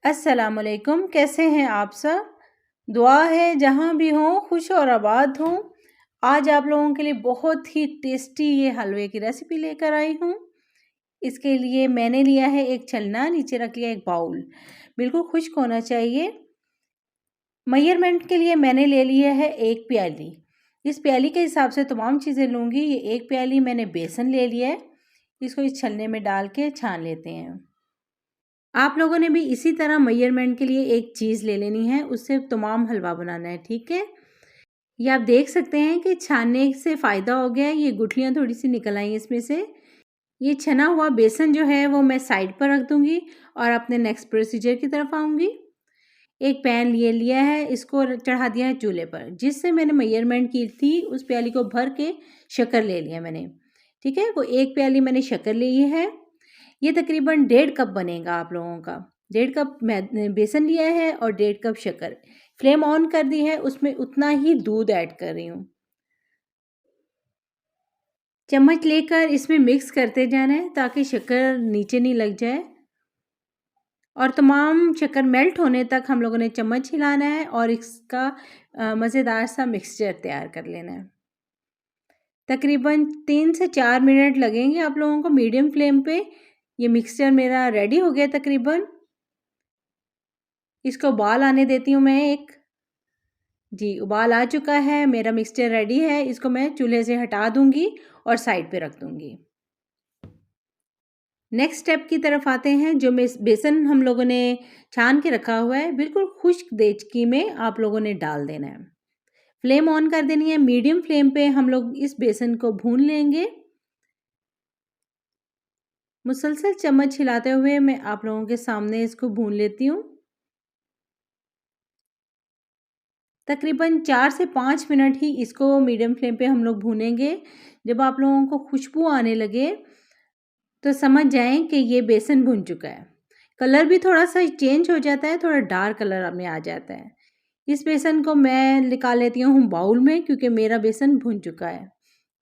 अस्सलामुअलैकुम, कैसे हैं आप सब? दुआ है जहाँ भी हों खुश और आबाद हों। आज आप लोगों के लिए बहुत ही टेस्टी ये हलवे की रेसिपी लेकर आई हूँ। इसके लिए मैंने लिया है एक छलना, नीचे रख लिया एक बाउल। बिल्कुल खुश्क होना चाहिए। मेजरमेंट के लिए मैंने ले लिया है 1 प्याली। इस प्याली के हिसाब से तमाम चीज़ें लूँगी। ये 1 प्याली मैंने बेसन ले लिया है। इसको इस छलने में डाल के छान लेते हैं। आप लोगों ने भी इसी तरह मेजरमेंट के लिए एक चीज़ ले लेनी है, उससे तमाम हलवा बनाना है, ठीक है? ये आप देख सकते हैं कि छानने से फ़ायदा हो गया है, ये गुठलियाँ थोड़ी-सी निकल आई हैं इसमें से। ये छना हुआ बेसन जो है वो मैं साइड पर रख दूँगी और अपने नेक्स्ट प्रोसीजर की तरफ आऊँगी। एक पैन ले लिया है, इसको चढ़ा दिया है चूल्हे पर, जिससे मैंने मेजरमेंट की थी उस प्याली को भर के शक्कर ले लिया मैंने, ठीक है? वो 1 प्याली मैंने शक्कर ली है। ये तकरीबन 1.5 कप बनेगा आप लोगों का। 1.5 कप मैं बेसन लिया है और 1.5 कप शक्कर। फ्लेम ऑन कर दी है, उसमें उतना ही दूध ऐड कर रही हूँ। चम्मच लेकर इसमें मिक्स करते जाना है ताकि शक्कर नीचे नहीं लग जाए और तमाम शक्कर मेल्ट होने तक हम लोगों ने चम्मच हिलाना है और इसका मज़ेदार सा मिक्सचर तैयार कर लेना है। तकरीबन 3 से 4 मिनट लगेंगे आप लोगों को मीडियम फ्लेम पे। ये मिक्सचर मेरा रेडी हो गया तकरीबन। इसको उबाल आने देती हूँ मैं एक। जी, उबाल आ चुका है, मेरा मिक्सचर रेडी है। इसको मैं चूल्हे से हटा दूँगी और साइड पे रख दूँगी। नेक्स्ट स्टेप की तरफ आते हैं। जो बेसन हम लोगों ने छान के रखा हुआ है, बिल्कुल खुश्क देचकी में आप लोगों ने डाल देना है। फ्लेम ऑन कर देनी है, मीडियम फ्लेम पे हम लोग इस बेसन को भून लेंगे। मुसलसल चम्मच हिलाते हुए मैं आप लोगों के सामने इसको भून लेती हूँ। तकरीबन 4 से 5 मिनट ही इसको मीडियम फ्लेम पे हम लोग भूनेंगे। जब आप लोगों को खुशबू आने लगे तो समझ जाएँ कि ये बेसन भुन चुका है। कलर भी थोड़ा-सा चेंज हो जाता है, थोड़ा डार्क कलर में आ जाता है। इस बेसन को मैं निकाल लेती हूँ बाउल में क्योंकि मेरा बेसन भुन चुका है।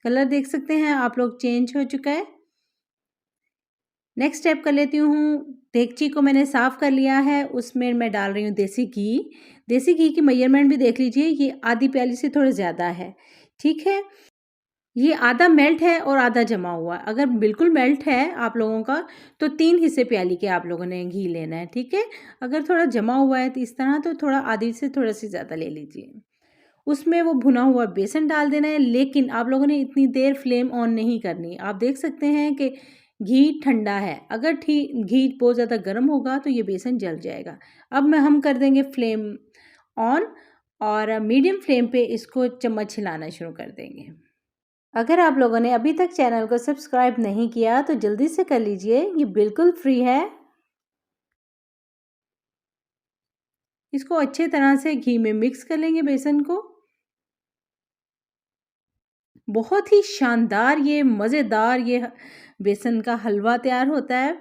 कलर देख सकते हैं आप लोग चेंज हो चुका है। नेक्स्ट स्टेप कर लेती हूँ, देगची को मैंने साफ़ कर लिया है, उसमें मैं डाल रही हूँ देसी घी। देसी घी की मेजरमेंट भी देख लीजिए, ये आधी प्याली से थोड़ा ज़्यादा है, ठीक है? ये आधा मेल्ट है और आधा जमा हुआ है। अगर बिल्कुल मेल्ट है आप लोगों का तो 3 हिस्से प्याली के आप लोगों ने घी लेना है, ठीक है? अगर थोड़ा जमा हुआ है तो इस तरह तो थोड़ा आधी से थोड़ा-सी ज़्यादा ले लीजिए। उसमें वो भुना हुआ बेसन डाल देना है, लेकिन आप लोगों ने इतनी देर फ्लेम ऑन नहीं करनी। आप देख सकते हैं कि घी ठंडा है। अगर घी बहुत ज़्यादा गर्म होगा तो ये बेसन जल जाएगा। अब हम कर देंगे फ्लेम ऑन और मीडियम फ्लेम पे इसको चम्मच हिलाना शुरू कर देंगे। अगर आप लोगों ने अभी तक चैनल को सब्सक्राइब नहीं किया तो जल्दी से कर लीजिए, ये बिल्कुल फ्री है। इसको अच्छे तरह से घी में मिक्स कर लेंगे बेसन को। बहुत ही शानदार ये मज़ेदार ये बेसन का हलवा तैयार होता है।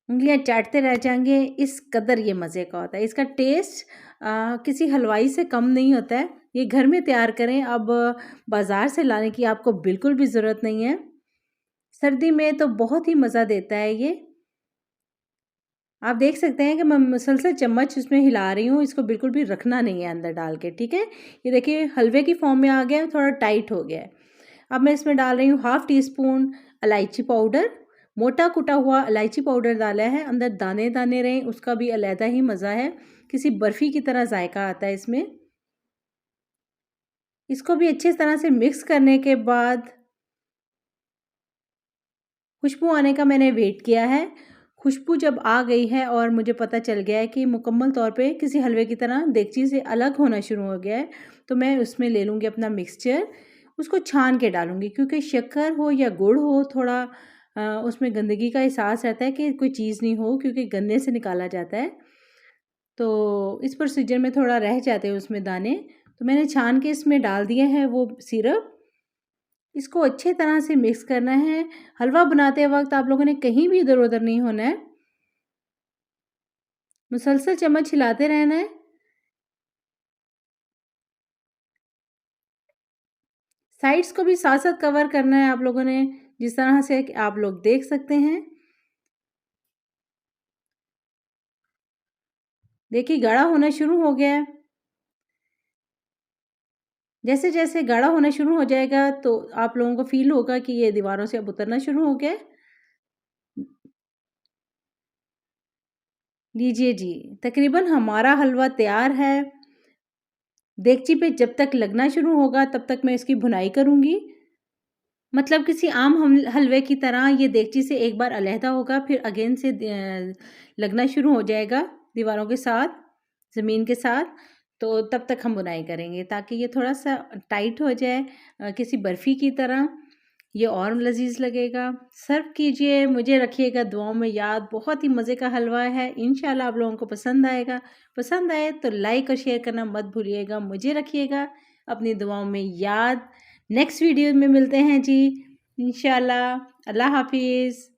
उंगलियां चाटते रह जाएंगे, इस कदर ये मज़े का होता है। इसका टेस्ट किसी हलवाई से कम नहीं होता है। ये घर में तैयार करें, अब बाज़ार से लाने की आपको बिल्कुल भी ज़रूरत नहीं है। सर्दी में तो बहुत ही मज़ा देता है ये। आप देख सकते हैं कि मैं मुसलसल चम्मच उसमें हिला रही हूँ, इसको बिल्कुल भी रखना नहीं है अंदर डाल के, ठीक है? ये देखिए हलवे की फॉर्म में आ गया है, थोड़ा टाइट हो गया है। अब मैं इसमें डाल रही हूँ हाफ़ टी स्पून इलायची पाउडर, मोटा कुटा हुआ इलायची पाउडर डाला है, अंदर दाने-दाने रहें उसका भी अलहदा ही मज़ा है, किसी बर्फ़ी की तरह जायका आता है इसमें। इसको भी अच्छी तरह से मिक्स करने के बाद खुशबू आने का मैंने वेट किया है। खुशबू जब आ गई है और मुझे पता चल गया है कि मुकम्मल तौर पे किसी हलवे की तरह देगची से अलग होना शुरू हो गया है, तो मैं उसमें ले लूँगी अपना मिक्सचर, उसको छान के डालूँगी क्योंकि शक्कर हो या गुड़ हो थोड़ा उसमें गंदगी का एहसास रहता है कि कोई चीज़ नहीं हो क्योंकि गन्ने से निकाला जाता है। तो इस प्रोसीजर में थोड़ा रह जाते हैं उसमें दाने, तो मैंने छान के इसमें डाल दिए हैं वो सिरप। इसको अच्छे तरह से मिक्स करना है। हलवा बनाते वक़्त आप लोगों ने कहीं भी इधर-उधर नहीं होना है। मुसलसल चम्मच हिलाते रहना है। साइड्स को भी साथ-साथ कवर करना है आप लोगों ने, जिस तरह से कि आप लोग देख सकते हैं। देखिए गाढ़ा होना शुरू हो गया है। जैसे जैसे गाढ़ा होना शुरू हो जाएगा तो आप लोगों को फील होगा कि ये दीवारों से अब उतरना शुरू हो गया है। लीजिए जी, तकरीबन हमारा हलवा तैयार है। देगची पे जब तक लगना शुरू होगा तब तक मैं इसकी भुनाई करूँगी। मतलब किसी आम हम हलवे की तरह ये देगची से एक बार अलहदा होगा, फिर अगेन से लगना शुरू हो जाएगा दीवारों के साथ, ज़मीन के साथ। तो तब तक हम बुनाई करेंगे ताकि ये थोड़ा-सा टाइट हो जाए किसी बर्फ़ी की तरह। ये और लज़ीज़ लगेगा। सर्व कीजिए, मुझे रखिएगा दुआओं में याद। बहुत ही मज़े का हलवा है। इंशाल्लाह आप लोगों को पसंद आएगा। पसंद आए तो लाइक और शेयर करना मत भूलिएगा। मुझे रखिएगा अपनी दुआओं में याद। नेक्स्ट वीडियो में मिलते हैं जी, इंशाल्लाह। अल्लाह हाफ़िज़।